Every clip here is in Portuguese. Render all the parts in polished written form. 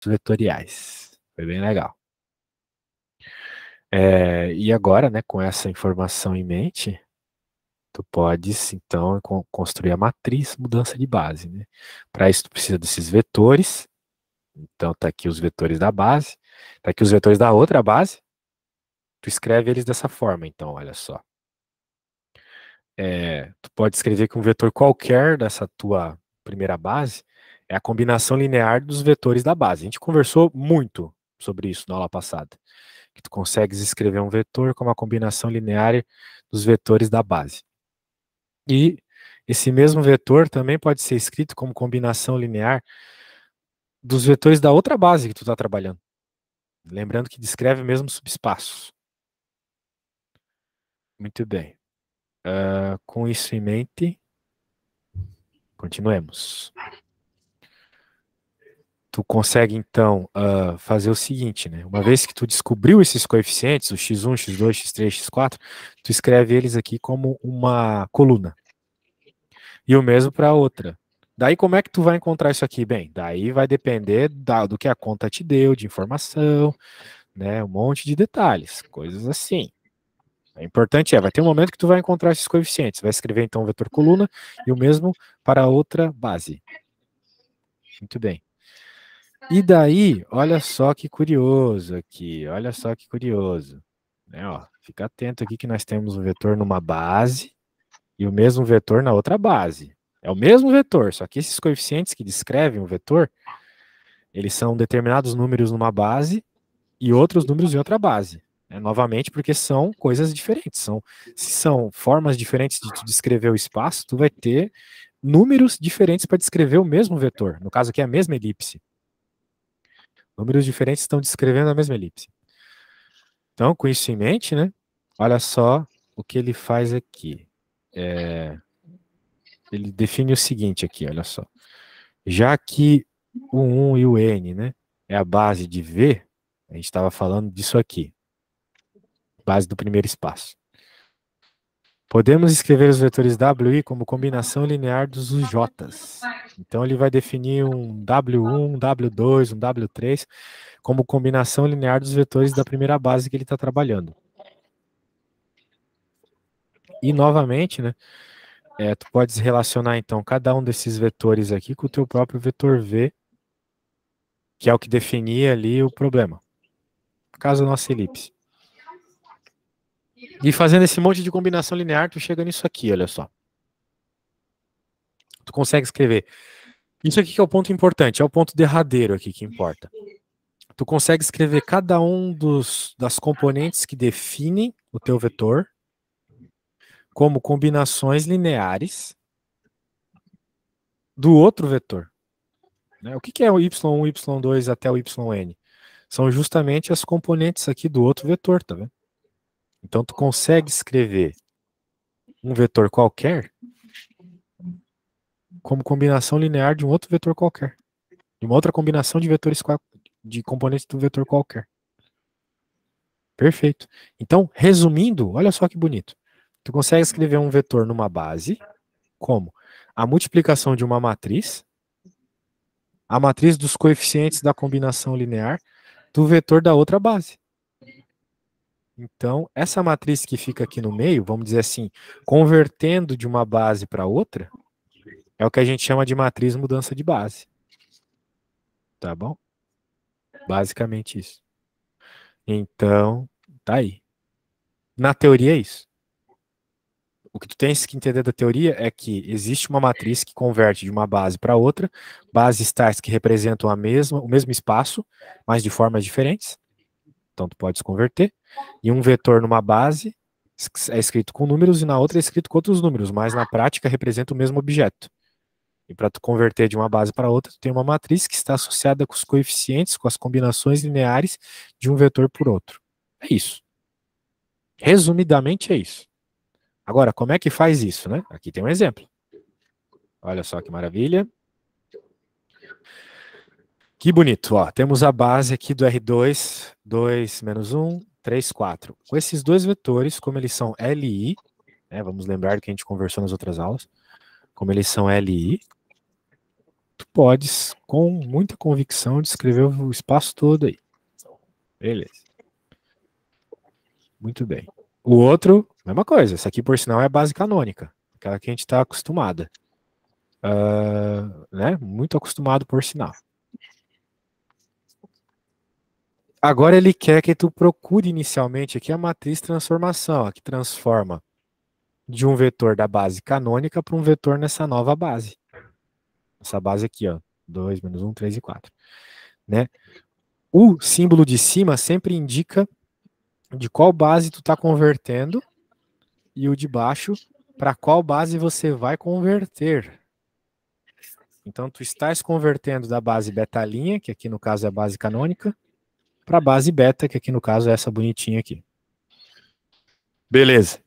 vetoriais. Foi bem legal. E agora, né, com essa informação em mente, tu podes, então, construir a matriz mudança de base, né? Para isso, tu precisa desses vetores. Então, tá aqui os vetores da base. Tá aqui os vetores da outra base. Tu escreve eles dessa forma, então, olha só. Tu pode escrever que um vetor qualquer dessa tua primeira base é a combinação linear dos vetores da base. A gente conversou muito sobre isso na aula passada. Que tu consegues escrever um vetor como a combinação linear dos vetores da base. E esse mesmo vetor também pode ser escrito como combinação linear dos vetores da outra base que tu está trabalhando. Lembrando que descreve o mesmo subespaço. Muito bem. Com isso em mente, continuemos. Tu consegue, então, fazer o seguinte, né? Uma vez que tu descobriu esses coeficientes, o x1, x2, x3, x4, tu escreve eles aqui como uma coluna. E o mesmo para a outra. Daí, como é que tu vai encontrar isso aqui? Bem, daí vai depender do que a conta te deu, de informação, né? Um monte de detalhes, coisas assim. O importante vai ter um momento que tu vai encontrar esses coeficientes. Vai escrever, então, o vetor coluna e o mesmo para a outra base. Muito bem. E daí, olha só que curioso aqui, olha só que curioso. Né, ó, fica atento aqui que nós temos um vetor numa base e o mesmo vetor na outra base. É o mesmo vetor, só que esses coeficientes que descrevem o vetor, eles são determinados números numa base e outros números em outra base. Né, novamente, porque são coisas diferentes. Se são formas diferentes de tu descrever o espaço, tu vai ter números diferentes para descrever o mesmo vetor. No caso aqui é a mesma elipse. Números diferentes estão descrevendo a mesma elipse. Então, com isso em mente, né? Olha só o que ele faz aqui. Ele define o seguinte aqui, olha só. Já que o 1 e o n, né, é a base de V, a gente estava falando disso aqui. Base do primeiro espaço. Podemos escrever os vetores W e I como combinação linear dos UJs. Então, ele vai definir um W1, um W2, um W3 como combinação linear dos vetores da primeira base que ele está trabalhando. E, novamente, né, tu podes relacionar, então, cada um desses vetores aqui com o teu próprio vetor V, que é o que definia ali o problema. No caso da nossa elipse. E fazendo esse monte de combinação linear, tu chega nisso aqui, olha só. Tu consegue escrever. Isso aqui que é o ponto importante, é o ponto derradeiro aqui que importa. Tu consegue escrever cada um das componentes que definem o teu vetor como combinações lineares do outro vetor. Né? O que é o y1, y2 até o yn? São justamente as componentes aqui do outro vetor, tá vendo? Então, tu consegue escrever um vetor qualquer como combinação linear de um outro vetor qualquer. De uma outra combinação de vetores de componentes do vetor qualquer. Perfeito. Então, resumindo, olha só que bonito. Tu consegue escrever um vetor numa base como a multiplicação de uma matriz, a matriz dos coeficientes da combinação linear do vetor da outra base. Então, essa matriz que fica aqui no meio, vamos dizer assim, convertendo de uma base para outra, é o que a gente chama de matriz mudança de base. Tá bom? Basicamente isso. Então, tá aí. Na teoria é isso. O que tu tens que entender da teoria é que existe uma matriz que converte de uma base para outra, bases tais que representam o mesmo espaço, mas de formas diferentes. Então tu podes converter. E um vetor numa base é escrito com números e na outra é escrito com outros números, mas na prática representa o mesmo objeto. E para tu converter de uma base para outra, tu tem uma matriz que está associada com os coeficientes, com as combinações lineares de um vetor por outro. É isso. Resumidamente é isso. Agora, como é que faz isso, né? Aqui tem um exemplo. Olha só que maravilha. Que bonito, ó. Temos a base aqui do R2, 2 menos 1, 3, 4. Com esses dois vetores, como eles são LI, né, vamos lembrar do que a gente conversou nas outras aulas, como eles são LI, tu podes, com muita convicção, descrever o espaço todo aí. Beleza. Muito bem. O outro, mesma coisa. Essa aqui, por sinal, é a base canônica. Aquela que a gente está acostumada. Né? Muito acostumado, por sinal. Agora ele quer que tu procure inicialmente aqui a matriz transformação, a que transforma de um vetor da base canônica para um vetor nessa nova base. Essa base aqui, ó. 2, menos 1, 3 e 4. Né? O símbolo de cima sempre indica de qual base tu está convertendo e o de baixo para qual base você vai converter. Então, tu estás convertendo da base beta', que aqui no caso é a base canônica, para a base beta, que aqui no caso é essa bonitinha aqui. Beleza.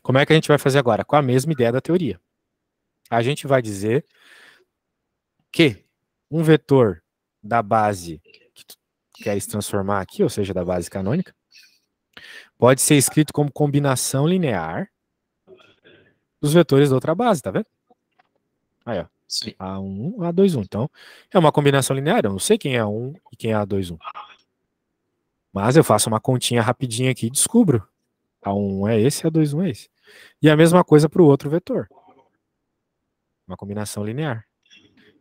Como é que a gente vai fazer agora? Com a mesma ideia da teoria. A gente vai dizer que um vetor da base que tu queres transformar aqui, ou seja, da base canônica, pode ser escrito como combinação linear dos vetores da outra base, tá vendo? Aí, ó. Sim. A1, A2, 1. Então, é uma combinação linear. Eu não sei quem é A1 e quem é A2, 1. Mas eu faço uma continha rapidinha aqui e descubro. A1 é esse, A2, 1 é esse. E a mesma coisa para o outro vetor. Uma combinação linear.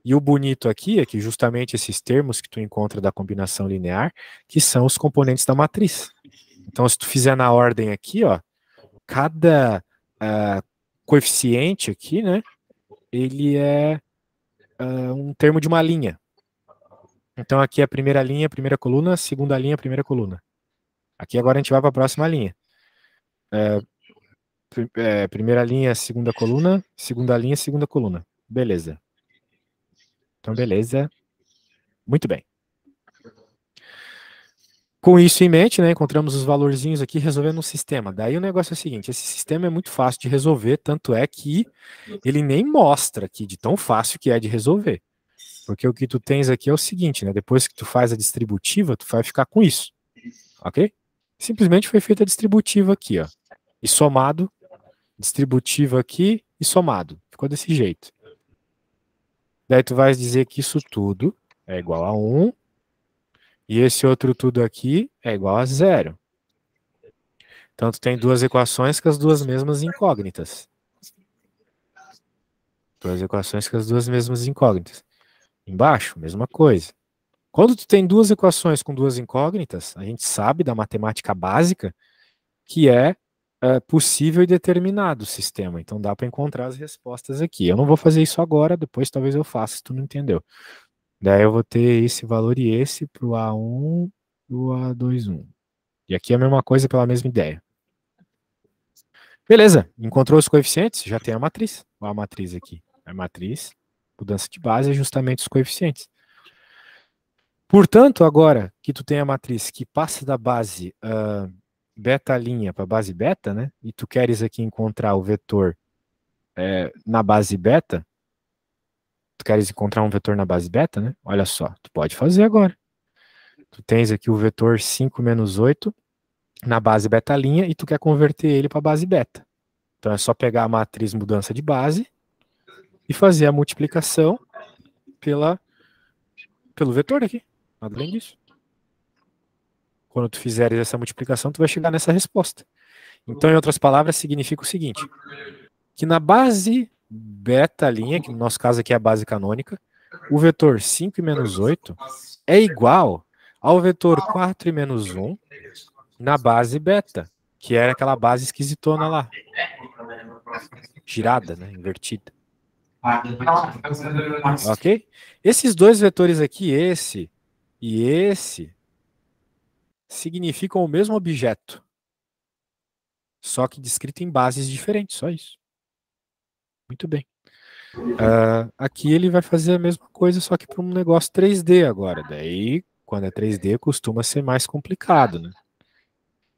E o bonito aqui é que justamente esses termos que tu encontra da combinação linear, que são os componentes da matriz. Então, se tu fizer na ordem aqui, ó, cada coeficiente aqui, né, ele é um termo de uma linha. Então, aqui é a primeira linha, primeira coluna, segunda linha, primeira coluna. Aqui agora a gente vai para a próxima linha. Primeira linha, segunda linha, segunda coluna. Beleza. Então, beleza. Muito bem. Com isso em mente, né, encontramos os valorzinhos aqui resolvendo um sistema. Daí o negócio é o seguinte, esse sistema é muito fácil de resolver, tanto é que ele nem mostra aqui de tão fácil que é de resolver. Porque o que tu tens aqui é o seguinte, né, depois que tu faz a distributiva, tu vai ficar com isso, ok? Simplesmente foi feita a distributiva aqui, ó, e somado, distributiva aqui e somado. Ficou desse jeito. Daí tu vais dizer que isso tudo é igual a 1, e esse outro tudo aqui é igual a 0. Então, tu tem duas equações com as duas mesmas incógnitas. Duas equações com as duas mesmas incógnitas. Embaixo, mesma coisa. Quando tu tem duas equações com duas incógnitas, a gente sabe da matemática básica que é possível e determinado o sistema. Então, dá para encontrar as respostas aqui. Eu não vou fazer isso agora, depois talvez eu faça, se tu não entendeu. Daí eu vou ter esse valor e esse para o A1 e o A2, 1. E aqui é a mesma coisa pela mesma ideia. Beleza, encontrou os coeficientes? Já tem a matriz. Olha a matriz aqui. A matriz, mudança de base, é justamente os coeficientes. Portanto, agora que tu tem a matriz que passa da base beta' para a base beta, né? E tu queres aqui encontrar o vetor na base beta, tu queres encontrar um vetor na base beta, né? Olha só, tu pode fazer agora. Tu tens aqui o vetor 5 menos 8 na base beta' e tu quer converter ele para a base beta. Então é só pegar a matriz mudança de base e fazer a multiplicação pelo vetor aqui. Nada além disso. Quando tu fizeres essa multiplicação, tu vai chegar nessa resposta. Então, em outras palavras, significa o seguinte, que na base beta', que no nosso caso aqui é a base canônica, o vetor 5 e menos 8 é igual ao vetor 4 e menos 1 na base beta, que era aquela base esquisitona lá. Girada, né? Invertida. Ok? Esses dois vetores aqui, esse e esse, significam o mesmo objeto, só que descrito em bases diferentes, só isso. Muito bem. Aqui ele vai fazer a mesma coisa, só que para um negócio 3D agora. Daí, quando é 3D, costuma ser mais complicado, né?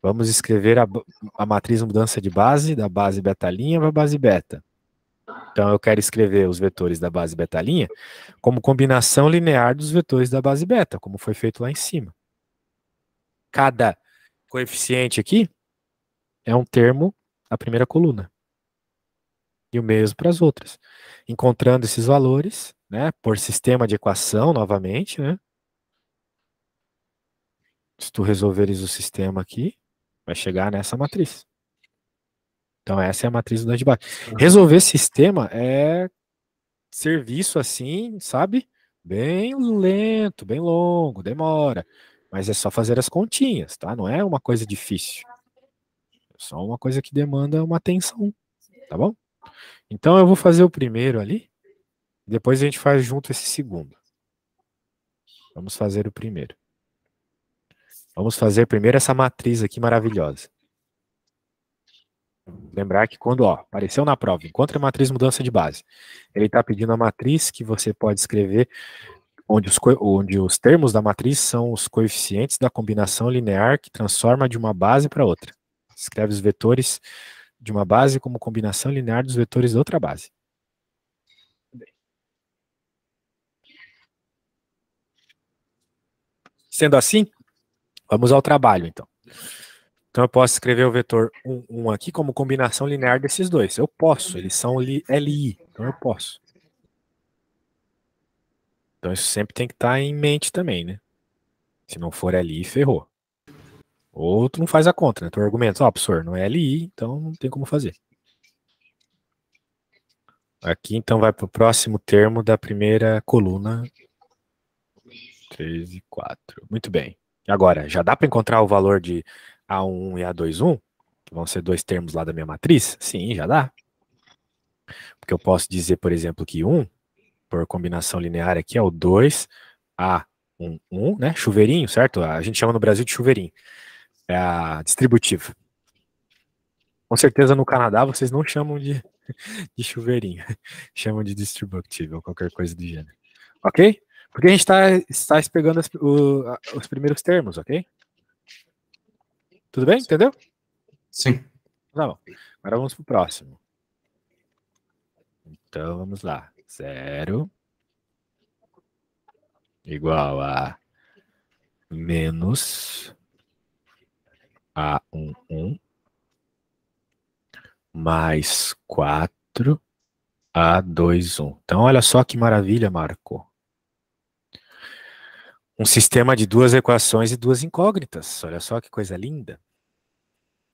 Vamos escrever a matriz mudança de base, da base beta' para a base beta. Então, eu quero escrever os vetores da base beta' como combinação linear dos vetores da base beta, como foi feito lá em cima. Cada coeficiente aqui é um termo da primeira coluna. E o mesmo para as outras. Encontrando esses valores, né, por sistema de equação, novamente, né? Se tu resolveres o sistema aqui, vai chegar nessa matriz. Então, essa é a matriz do Dante Resolver sistema é serviço assim, sabe? Bem lento, bem longo, demora. Mas é só fazer as continhas, tá? Não é uma coisa difícil. É só uma coisa que demanda uma atenção, tá bom? Então eu vou fazer o primeiro ali, depois a gente faz junto esse segundo. Vamos fazer o primeiro. Vamos fazer primeiro essa matriz aqui maravilhosa. Lembrar que quando, ó, apareceu na prova, encontre a matriz mudança de base. Ele está pedindo a matriz que você pode escrever onde os termos da matriz são os coeficientes da combinação linear que transforma de uma base para outra. Escreve os vetores de uma base como combinação linear dos vetores da outra base. Sendo assim, vamos ao trabalho, então. Então eu posso escrever o vetor 1, 1 aqui como combinação linear desses dois. Eu posso, eles são LI, então eu posso. Então isso sempre tem que estar em mente também, né? Se não for LI, ferrou. Ou tu não faz a conta, né? Tu argumenta, ó, professor, não é LI, então não tem como fazer. Aqui, então, vai para o próximo termo da primeira coluna. 3 e 4. Muito bem. Agora, já dá para encontrar o valor de A11 e A21? Que vão ser dois termos lá da minha matriz? Sim, já dá. Porque eu posso dizer, por exemplo, que 1, por combinação linear aqui, é o 2A11, né? Chuveirinho, certo? A gente chama no Brasil de chuveirinho. É a distributiva. Com certeza no Canadá vocês não chamam de chuveirinho. Chamam de distributive ou qualquer coisa do gênero. Ok? Porque a gente está pegando os primeiros termos, ok? Tudo bem? Entendeu? Sim. Tá bom. Agora vamos para o próximo. Então vamos lá. 0 igual a menos A11 mais 4 A21. Então olha só que maravilha, Marco. Um sistema de duas equações e duas incógnitas. Olha só que coisa linda.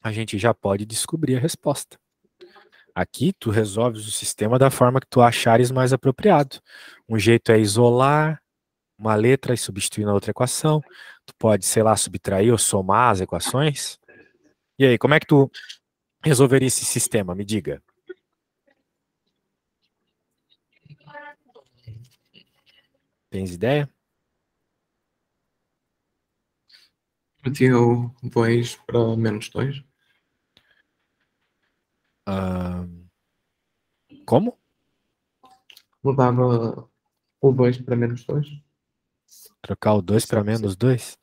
A gente já pode descobrir a resposta. Aqui tu resolves o sistema da forma que tu achares mais apropriado. Um jeito é isolar uma letra e substituir na outra equação. Tu pode, sei lá, subtrair ou somar as equações. E aí, como é que tu resolveria esse sistema? Me diga. Tens ideia? Metia o 2 para menos 2. Como? Mudava o 2 para menos 2. Trocar o 2 para menos 2?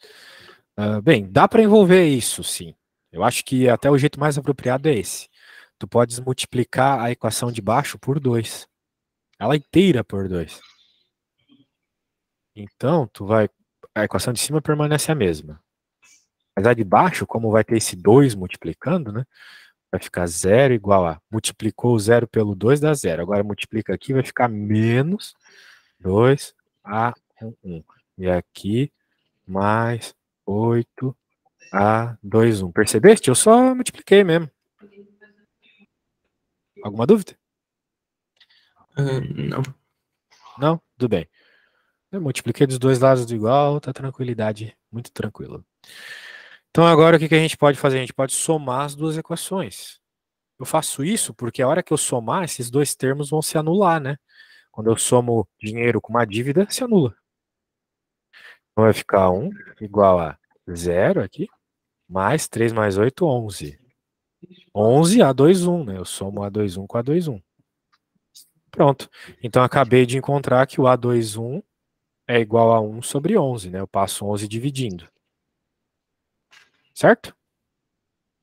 Bem, dá para envolver isso, sim. Eu acho que até o jeito mais apropriado é esse. Tu podes multiplicar a equação de baixo por 2. Ela inteira por 2. Então, a equação de cima permanece a mesma. Mas a de baixo, como vai ter esse 2 multiplicando, né? Vai ficar 0 igual a... Multiplicou o 0 pelo 2 dá 0. Agora multiplica aqui, vai ficar menos 2A11. E aqui, mais 8A21. Percebeste? Eu só multipliquei mesmo. Alguma dúvida? Não. Não? Tudo bem. Eu multipliquei dos dois lados do igual, tá tranquilidade, muito tranquilo. Então agora o que a gente pode fazer? A gente pode somar as duas equações. Eu faço isso porque a hora que eu somar, esses dois termos vão se anular, né? Quando eu somo dinheiro com uma dívida, se anula. Então vai ficar 1 igual a 0 aqui, mais 3 mais 8, 11. 11 A21, né? Eu somo A21 com A21. Pronto. Então acabei de encontrar que o A21 é igual a 1 sobre 11, né? Eu passo 11 dividindo. Certo?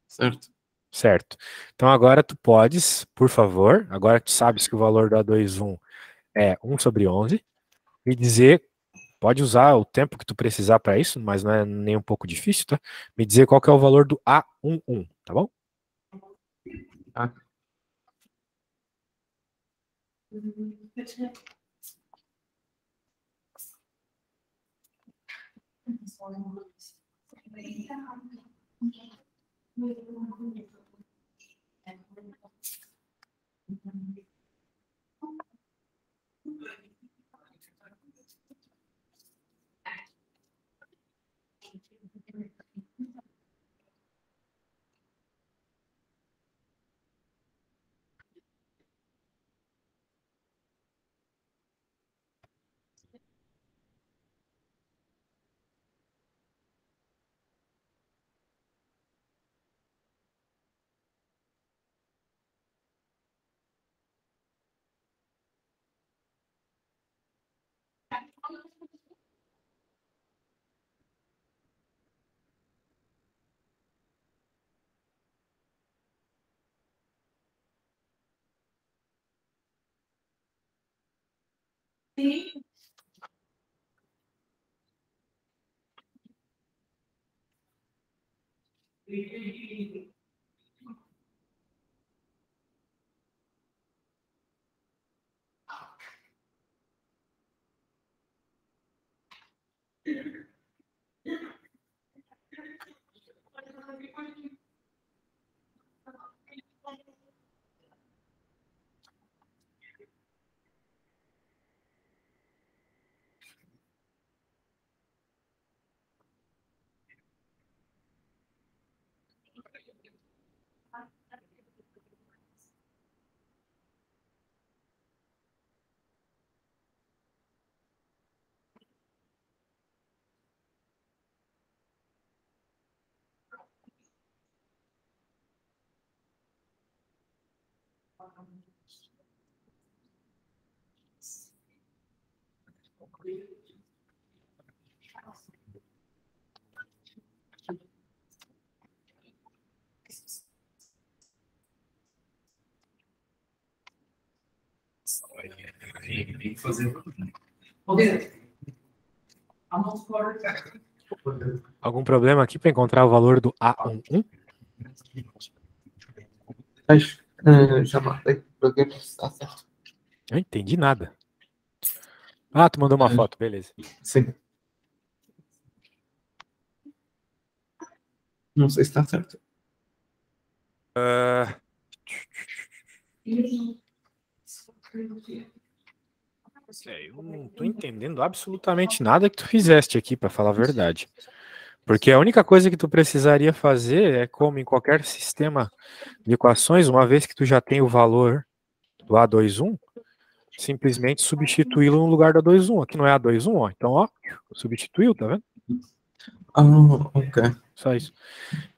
Certo. Certo. Então agora tu podes, por favor, agora que tu sabes que o valor do A21 é 1 sobre 11, me dizer, pode usar o tempo que tu precisar para isso, mas não é nem um pouco difícil, tá? Me dizer qual que é o valor do A11, tá bom? Ah. Tem que fazer. Algum problema aqui para encontrar o valor do A11? Acho que já matei para ver se está certo. Eu não entendi nada. Ah, tu mandou uma foto, beleza. Sim. Não sei se está certo. Eu não tô entendendo absolutamente nada que tu fizeste aqui, para falar a verdade. Porque a única coisa que tu precisaria fazer é como em qualquer sistema de equações, uma vez que tu já tem o valor do A21, simplesmente substituí-lo no lugar do A21. Aqui não é A21, ó. Então, ó, substituiu, tá vendo? Ah, ok. Só isso.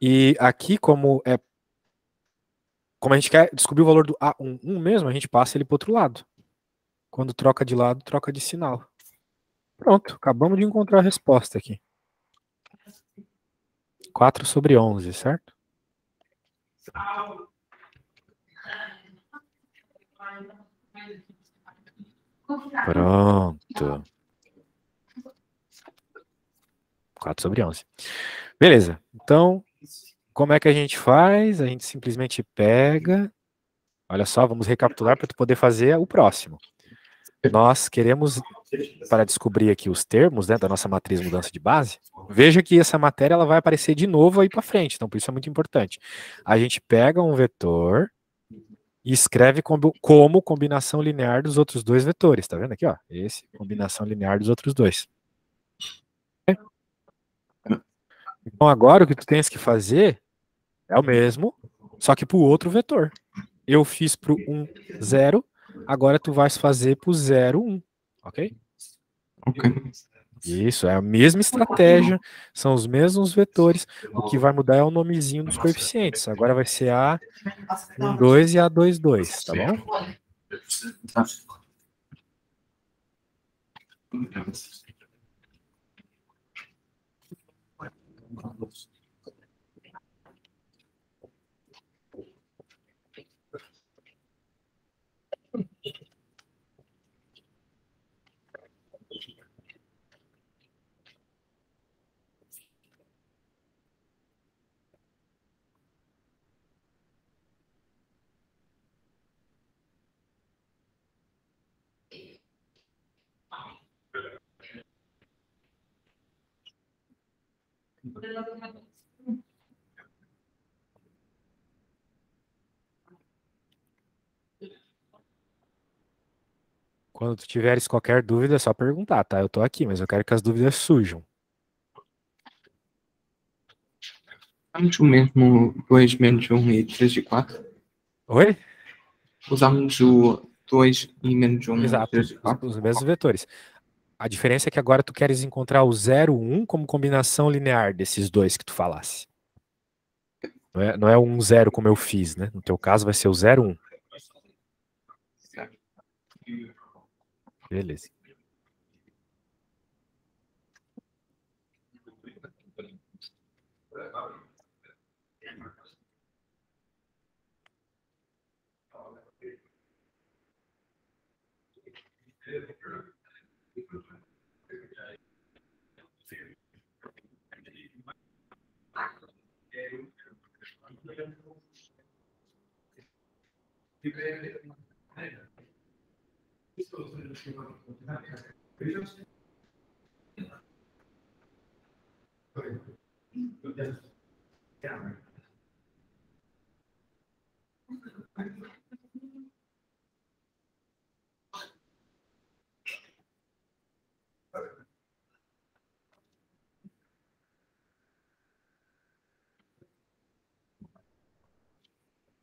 E aqui, como a gente quer descobrir o valor do A11 mesmo, a gente passa ele para outro lado. Quando troca de lado, troca de sinal. Pronto, acabamos de encontrar a resposta aqui. 4/11, certo? Pronto. 4/11. Beleza. Então, como é que a gente faz? A gente simplesmente pega. Olha só, vamos recapitular para tu poder fazer o próximo. Nós queremos, para descobrir aqui os termos, né, da nossa matriz mudança de base, veja que essa matéria ela vai aparecer de novo aí para frente, então por isso é muito importante. A gente pega um vetor e escreve como combinação linear dos outros dois vetores, tá vendo aqui, ó? Esse, combinação linear dos outros dois. Então agora o que tu tens que fazer é o mesmo, só que para o outro vetor. Eu fiz para o 1, 0, agora tu vais fazer para o 0, 1, ok? Ok. Isso, é a mesma estratégia, são os mesmos vetores, o que vai mudar é o nomezinho dos coeficientes. Agora vai ser A12 e A22, tá bom? Tá. Quando tu tiveres qualquer dúvida, é só perguntar, tá? Eu tô aqui, mas eu quero que as dúvidas surjam. Usamos o mesmo 2 menos um e 3 e 4. Oi? Usamos o 2 e menos um e Exato, 3 e 4. os mesmos vetores. A diferença é que agora tu queres encontrar o 0, 1 como combinação linear desses dois que tu falasse. Não é o 1, 0 como eu fiz, né? No teu caso vai ser o 0, 1. Beleza.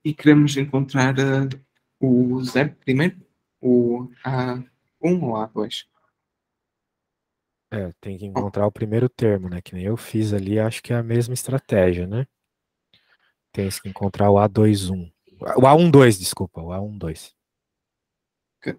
E queremos encontrar o zero primeiro, o A1 ou A2. Tem que Oh, encontrar o primeiro termo, né? Que nem eu fiz ali, acho que é a mesma estratégia, né? Tens que encontrar o A21. O A12, desculpa, o A12. que-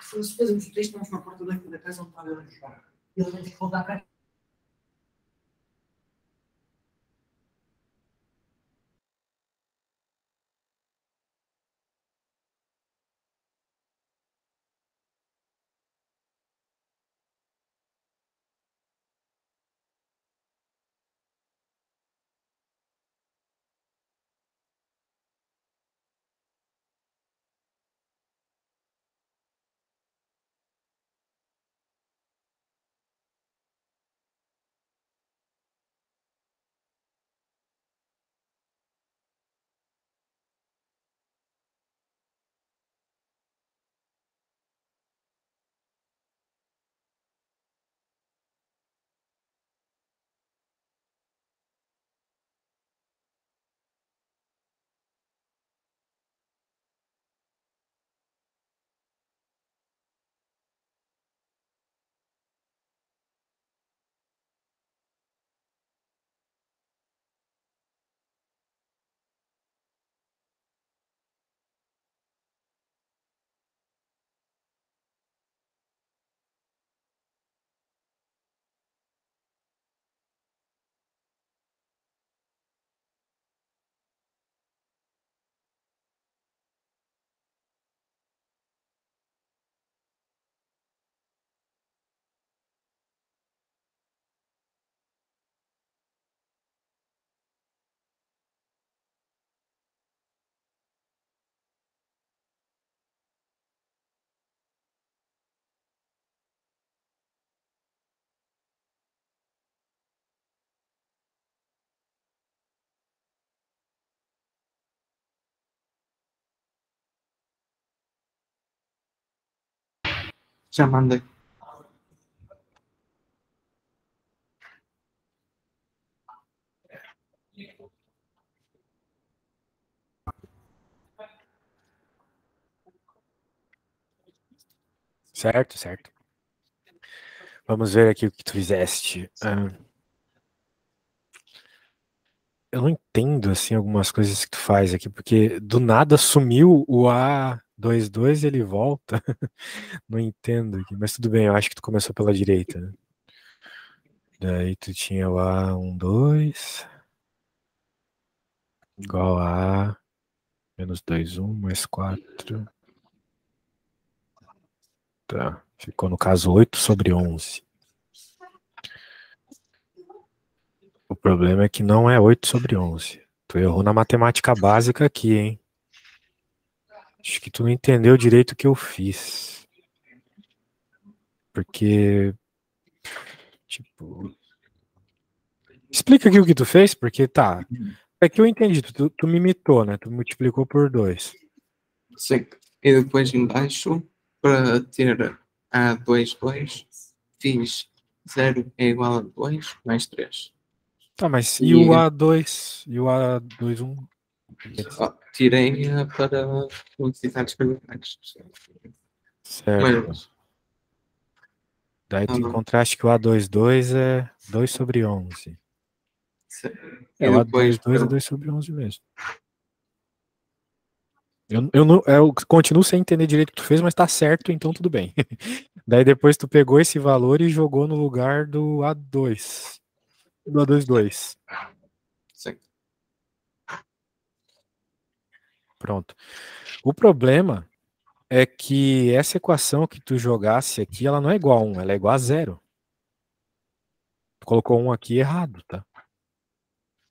Se fazemos o texto, vamos para a porta da casa onde está a jogar. Ele tem que voltar para já mandei. Certo, certo. Vamos ver aqui o que tu fizeste. Eu não entendo, assim, algumas coisas que tu faz aqui, porque do nada sumiu o A22 e ele volta. Não entendo aqui, mas tudo bem, eu acho que tu começou pela direita, né? Daí tu tinha o A12 igual a menos 2, 1, mais 4. Tá, ficou no caso 8/11. O problema é que não é 8/11. Tu errou na matemática básica aqui, hein? Acho que tu não entendeu direito o que eu fiz. Porque, tipo... Explica aqui o que tu fez, porque tá. É que eu entendi, tu me imitou, né? Tu multiplicou por 2. Sim. E depois embaixo, para ter A22, fiz 0 é igual a 2 mais 3. Tá, mas e o A2? E o A21? Tirei para velocidades cardinais. Certo. Mas, Daí tu encontraste que o A22 é 2/11. e O depois A22 é 2/11 mesmo. Eu continuo sem entender direito o que tu fez, mas tá certo, então tudo bem. Daí depois tu pegou esse valor e jogou no lugar do A2. Do A22. sim. Pronto. O problema é que essa equação que tu jogasse aqui, ela não é igual a 1, ela é igual a 0. Tu colocou 1 aqui errado, tá?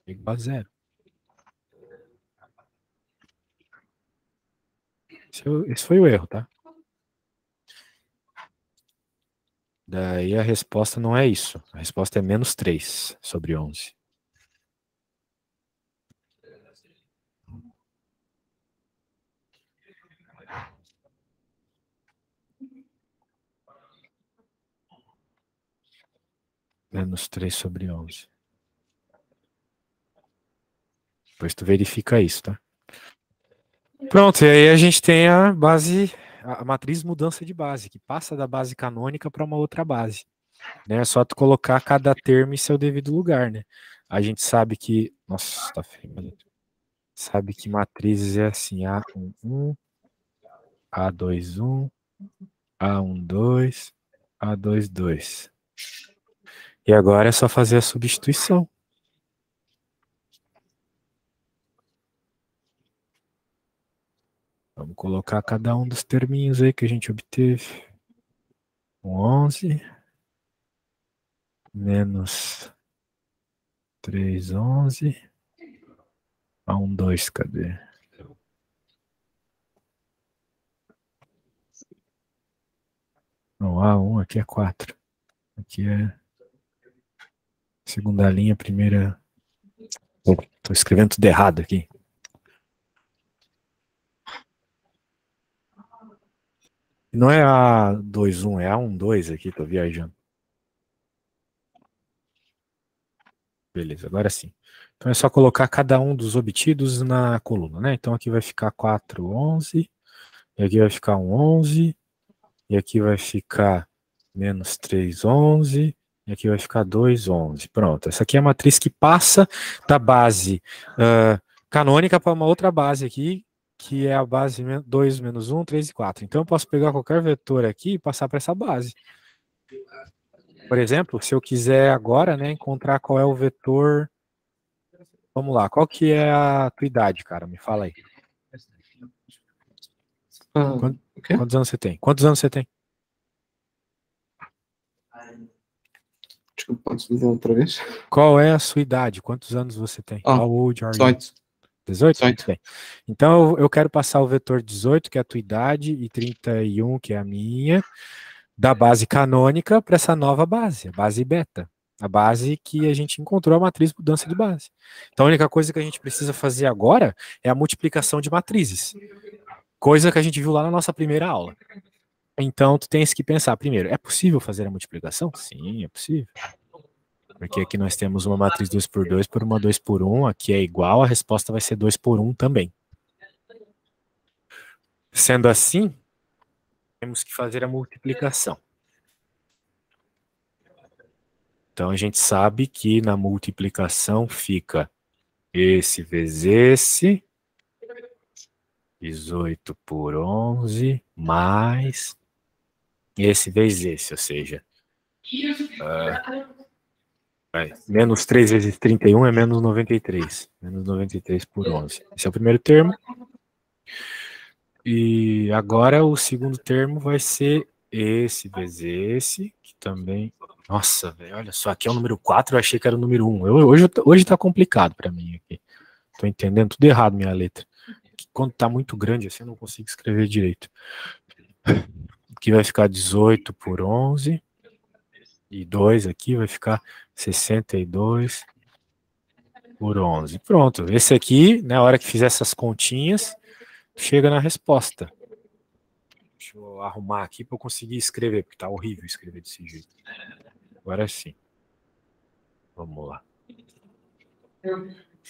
É igual a 0. Esse foi o erro, tá? Daí a resposta não é isso. A resposta é menos 3/11. Menos 3/11. Depois tu verifica isso, tá? Pronto, e aí a gente tem a base, a matriz mudança de base, que passa da base canônica para uma outra base. Né? É só tu colocar cada termo em seu devido lugar, né? A gente sabe que... Nossa, tá feio. Sabe que matrizes é assim, A11, A21, A12, A22. E agora é só fazer a substituição. Vamos colocar cada um dos terminhos aí que a gente obteve. 11 menos 3/11. A12, cadê? Não, A1 aqui é 4. Aqui é segunda linha, primeira... Estou escrevendo tudo errado aqui. Não é A21, é A12 aqui, tô viajando. Beleza, agora sim. Então é só colocar cada um dos obtidos na coluna, né? Então aqui vai ficar 4/11, e aqui vai ficar 11, e aqui vai ficar menos 3/11, e aqui vai ficar 2/11. Pronto, essa aqui é a matriz que passa da base canônica para uma outra base aqui, que é a base 2, menos 1, 3 e 4. Então eu posso pegar qualquer vetor aqui e passar para essa base. Por exemplo, se eu quiser agora, né, encontrar qual é o vetor... Vamos lá, qual que é a tua idade, cara? Me fala aí. Quantos anos você tem? Quantos anos você tem? Desculpa, podes dizer outra vez? Qual é a sua idade? Quantos anos você tem? How old are you? 18. 18? Muito bem. Então eu quero passar o vetor 18, que é a tua idade, e 31, que é a minha, da base canônica para essa nova base, a base beta. A base que a gente encontrou a matriz mudança de base. Então a única coisa que a gente precisa fazer agora é a multiplicação de matrizes. Coisa que a gente viu lá na nossa primeira aula. Então tu tens que pensar primeiro, é possível fazer a multiplicação? Sim, é possível. Porque aqui nós temos uma matriz 2/2 por uma 2/1, aqui é igual, a resposta vai ser 2/1 também. Sendo assim, temos que fazer a multiplicação. Então, a gente sabe que na multiplicação fica esse vezes esse, 18 por 11, mais esse vezes esse, ou seja, menos 3 vezes 31 é menos 93. Menos 93 por 11. Esse é o primeiro termo. E agora o segundo termo vai ser esse vezes esse, que também... Nossa, velho, olha só, aqui é o número 4, eu achei que era o número 1. Hoje tá complicado para mim aqui. Tô entendendo tudo errado minha letra. Quando tá muito grande assim, eu não consigo escrever direito. Aqui vai ficar 18 por 11. E 2 aqui vai ficar 62 por 11. Pronto, esse aqui, na hora que fizer essas continhas, chega na resposta. Deixa eu arrumar aqui para eu conseguir escrever, porque tá horrível escrever desse jeito. Agora sim. Vamos lá.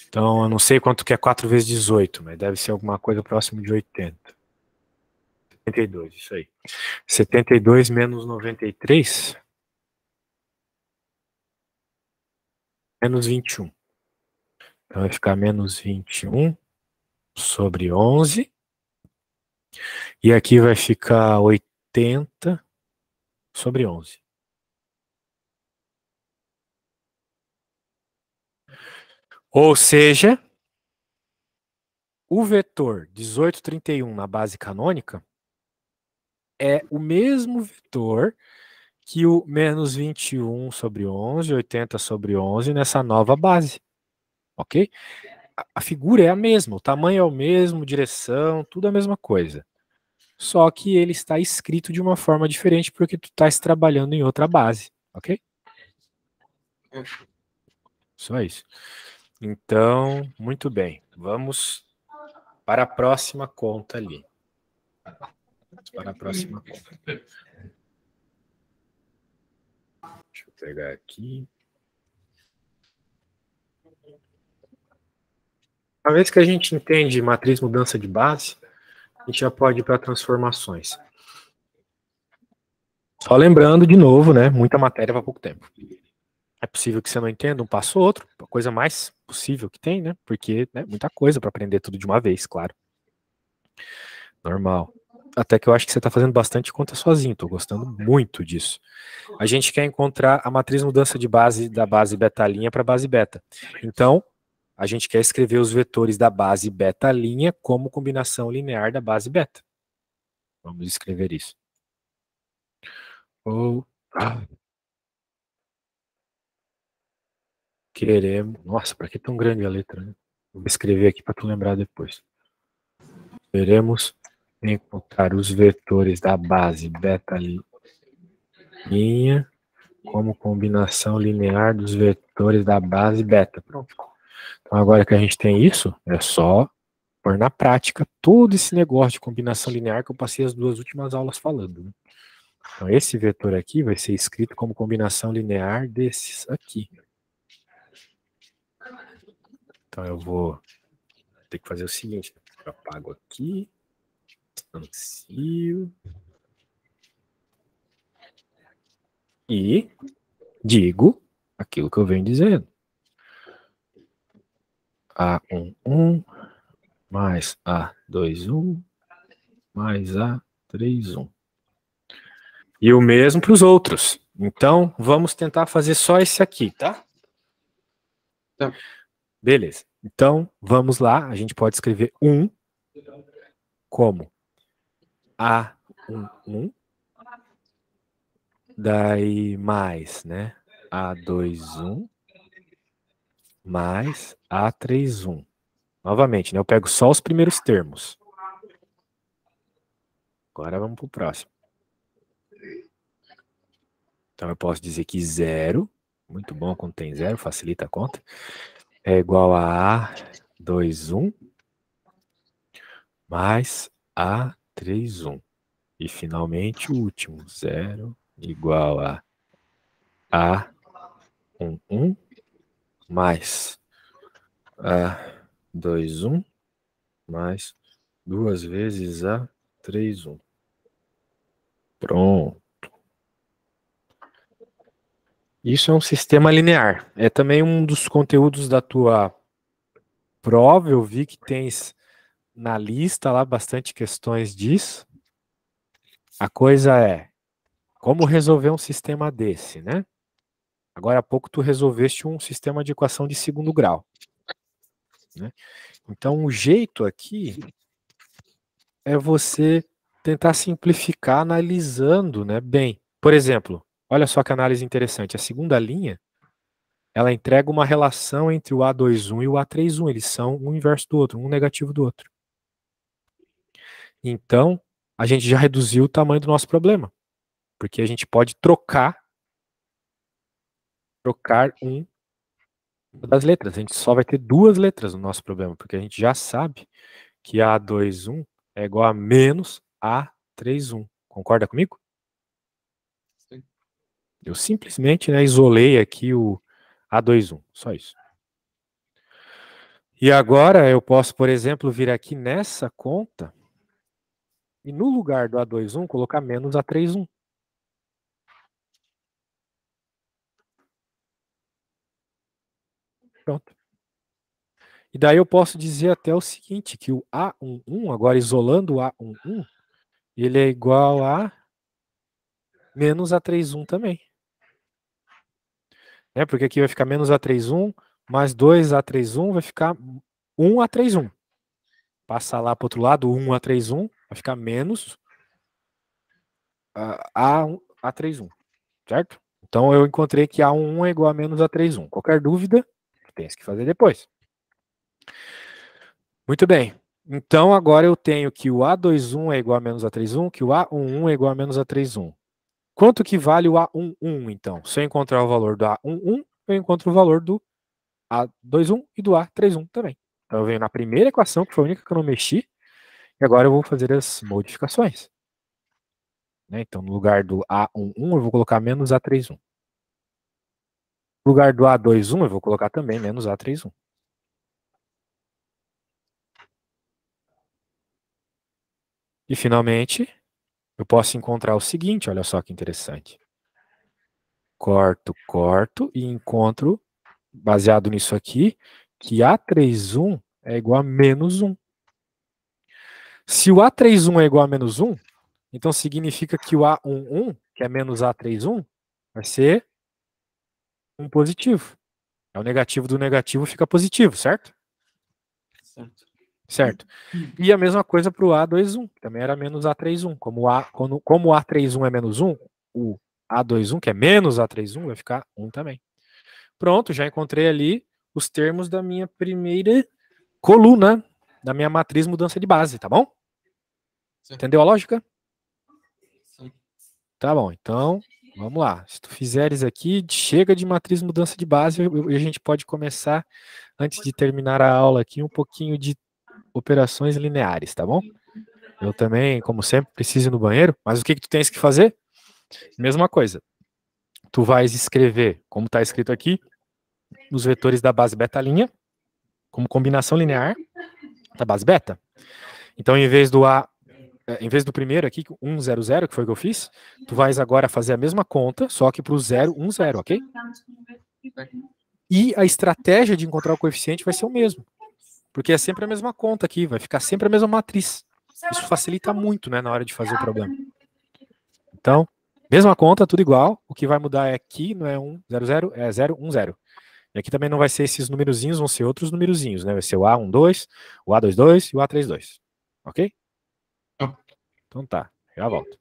Então, eu não sei quanto que é 4 vezes 18, mas deve ser alguma coisa próximo de 80. 72, isso aí. 72 menos 93, menos 21. Então, vai ficar menos 21 sobre 11. E aqui vai ficar 80 sobre 11. Ou seja, o vetor 1831 na base canônica é o mesmo vetor que o menos 21 sobre 11, 80 sobre 11 nessa nova base. Ok? A figura é a mesma, o tamanho é o mesmo, direção, tudo a mesma coisa. Só que ele está escrito de uma forma diferente porque tu estás trabalhando em outra base. Ok? Só isso. Então, muito bem. Vamos para a próxima conta ali. Para a próxima conta. Deixa eu pegar aqui. Uma vez que a gente entende matriz mudança de base, a gente já pode ir para transformações. Só lembrando, de novo, né? Muita matéria para pouco tempo. É possível que você não entenda um passo ou outro, a coisa mais possível que tem, né? Porque né, muita coisa para aprender tudo de uma vez, claro. Normal. Até que eu acho que você está fazendo bastante conta sozinho, estou gostando muito disso. A gente quer encontrar a matriz mudança de base da base beta' para a base beta. Então, a gente quer escrever os vetores da base beta' como combinação linear da base beta. Vamos escrever isso. Queremos... Nossa, para que tão grande a letra, né? Vou escrever aqui para tu lembrar depois. Queremos encontrar os vetores da base beta' como combinação linear dos vetores da base beta. Pronto. Então, agora que a gente tem isso, é só pôr na prática todo esse negócio de combinação linear que eu passei as 2 últimas aulas falando. Né? Então, esse vetor aqui vai ser escrito como combinação linear desses aqui. Então, eu vou ter que fazer o seguinte. Eu apago aqui. Distancio. E digo aquilo que eu venho dizendo. A11 mais A21 mais A31. E o mesmo para os outros. Então, vamos tentar fazer só esse aqui, tá? Tá. Beleza. Então, vamos lá. A gente pode escrever 1 como A11. Daí mais, né? A21 mais A31. Novamente, né? Eu pego só os primeiros termos. Agora vamos para o próximo. Então eu posso dizer que 0, muito bom quando tem 0, facilita a conta, é igual a A21 mais A31. E finalmente o último, 0 igual a A11 mais A21 mais 2 vezes A31. Pronto. Isso é um sistema linear. É também um dos conteúdos da tua prova. Eu vi que tens na lista lá bastante questões disso. A coisa é como resolver um sistema desse, né? Agora há pouco tu resolveste um sistema de equação de segundo grau, né? Então o jeito aqui é você tentar simplificar analisando, né, bem. Por exemplo, olha só que análise interessante. A segunda linha, ela entrega uma relação entre o A21 e o A31. Eles são um inverso do outro, um negativo do outro. Então, a gente já reduziu o tamanho do nosso problema, porque a gente pode trocar uma das letras. A gente só vai ter duas letras no nosso problema, porque a gente já sabe que A21 é igual a menos A31. Concorda comigo? Sim. Eu simplesmente, né, isolei aqui o A21, só isso. E agora eu posso, por exemplo, vir aqui nessa conta e no lugar do A21 colocar menos A31. Pronto. E daí eu posso dizer até o seguinte, que o A11, agora isolando o A11, ele é igual a menos A31 também. Né? Porque aqui vai ficar menos A31 mais 2A31 vai ficar 1A31. Passar lá para o outro lado, 1A31 vai ficar menos A31, certo? Então eu encontrei que A11 é igual a menos A31. Qualquer dúvida, tem que fazer depois. Muito bem. Então agora eu tenho que o A21 é igual a menos A31, que o A11 é igual a menos A31. Quanto que vale o A11, então? Se eu encontrar o valor do A11, eu encontro o valor do A21 e do A31 também. Então eu venho na primeira equação, que foi a única que eu não mexi, e agora eu vou fazer as modificações. Né? Então, no lugar do A11, eu vou colocar menos A31. No lugar do A21, eu vou colocar também menos A31. E, finalmente, eu posso encontrar o seguinte, olha só que interessante. Corto e encontro, baseado nisso aqui, que A31 é igual a menos 1. Se o A31 é igual a menos 1, então significa que o A11, que é menos A31, vai ser um positivo. O negativo do negativo fica positivo, certo? Certo. Certo. E a mesma coisa para o A21, que também era menos A31. Como o A31 é menos 1, o A21, que é menos A31, vai ficar 1 também. Pronto, já encontrei ali os termos da minha primeira coluna, da minha matriz mudança de base, tá bom? Sim. Entendeu a lógica? Sim. Tá bom, então vamos lá. Se tu fizeres aqui, chega de matriz mudança de base e a gente pode começar, antes de terminar a aula aqui, um pouquinho de operações lineares, tá bom? Eu também, como sempre, preciso ir no banheiro, mas o que tu tens que fazer? Mesma coisa. Tu vais escrever, como está escrito aqui, os vetores da base beta' como combinação linear da base beta. Então, em vez do primeiro aqui, 1, 0, 0, que foi o que eu fiz, tu vais agora fazer a mesma conta, só que para o 0, 1, 0, ok? E a estratégia de encontrar o coeficiente vai ser o mesmo. Porque é sempre a mesma conta aqui, vai ficar sempre a mesma matriz. Isso facilita muito, né, na hora de fazer o problema. Então, mesma conta, tudo igual. O que vai mudar é aqui, não é 1, 0, 0, é 0, 1, 0. E aqui também não vai ser esses numerozinhos, vão ser outros numerozinhos, né? Vai ser o A12, o A22 e o A32. Ok? Então tá, já volto.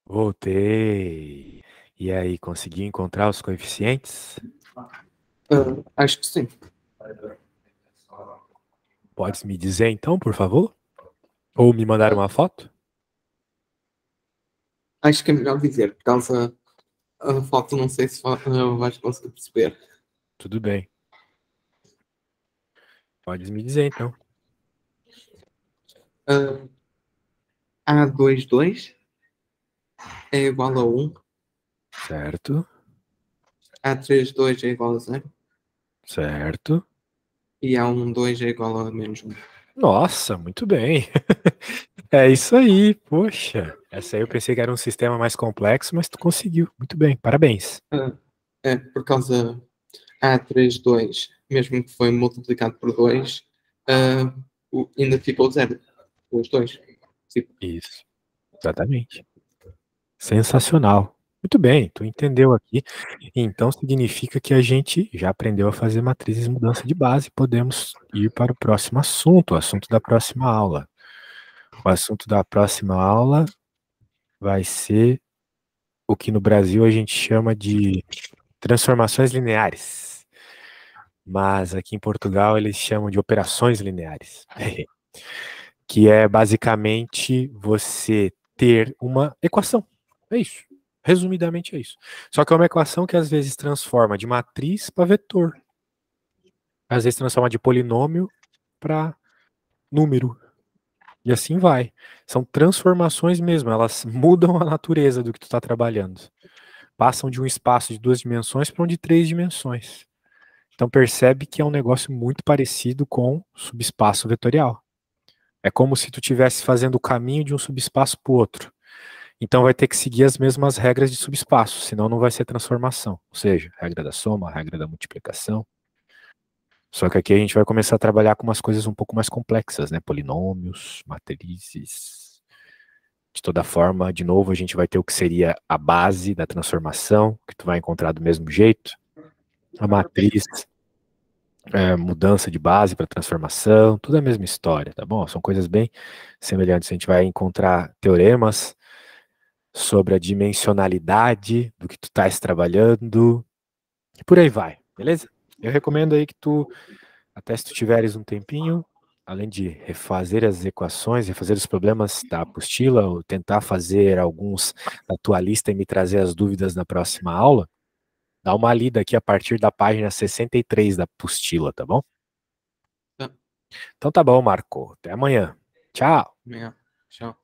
Voltei. E aí, conseguiu encontrar os coeficientes? Acho que sim. Podes me dizer então, por favor? Ou me mandar uma foto? Acho que é melhor dizer, por causa a foto não sei se vais conseguir perceber. Tudo bem. Podes me dizer então. A22 é igual a 1, Certo, A32 é igual a 0 certo. e A12 é igual a menos 1. Nossa, muito bem. É isso aí, poxa. Essa aí eu pensei que era um sistema mais complexo, mas tu conseguiu. Muito bem, parabéns. É por causa A32, mesmo que foi multiplicado por 2, ainda ficou 0. Os dois. Tipo, Isso, exatamente. Sensacional. Muito bem, tu entendeu aqui. Então significa que a gente já aprendeu a fazer matrizes de mudança de base. Podemos ir para o próximo assunto, o assunto da próxima aula. O assunto da próxima aula vai ser o que no Brasil a gente chama de transformações lineares. Mas aqui em Portugal eles chamam de operações lineares. Que é basicamente você ter uma equação. É isso. Resumidamente é isso. Só que é uma equação que às vezes transforma de matriz para vetor. Às vezes transforma de polinômio para número. E assim vai. São transformações mesmo, elas mudam a natureza do que tu está trabalhando. Passam de um espaço de 2 dimensões para um de 3 dimensões. Então percebe que é um negócio muito parecido com subespaço vetorial. É como se tu estivesse fazendo o caminho de um subespaço para o outro. Então vai ter que seguir as mesmas regras de subespaço, senão não vai ser transformação. Ou seja, regra da soma, regra da multiplicação. Só que aqui a gente vai começar a trabalhar com umas coisas um pouco mais complexas, né? Polinômios, matrizes. De toda forma, de novo, a gente vai ter o que seria a base da transformação, que tu vai encontrar do mesmo jeito. A matriz, mudança de base para transformação, tudo a mesma história, tá bom? São coisas bem semelhantes. A gente vai encontrar teoremas sobre a dimensionalidade do que tu estás trabalhando, e por aí vai, beleza? Eu recomendo aí que tu, até se tu tiveres um tempinho, além de refazer as equações, refazer os problemas da apostila, ou tentar fazer alguns da tua lista e me trazer as dúvidas na próxima aula, dá uma lida aqui a partir da página 63 da apostila, tá bom? Tá. Então tá bom, Marco. Até amanhã. Tchau. Tchau.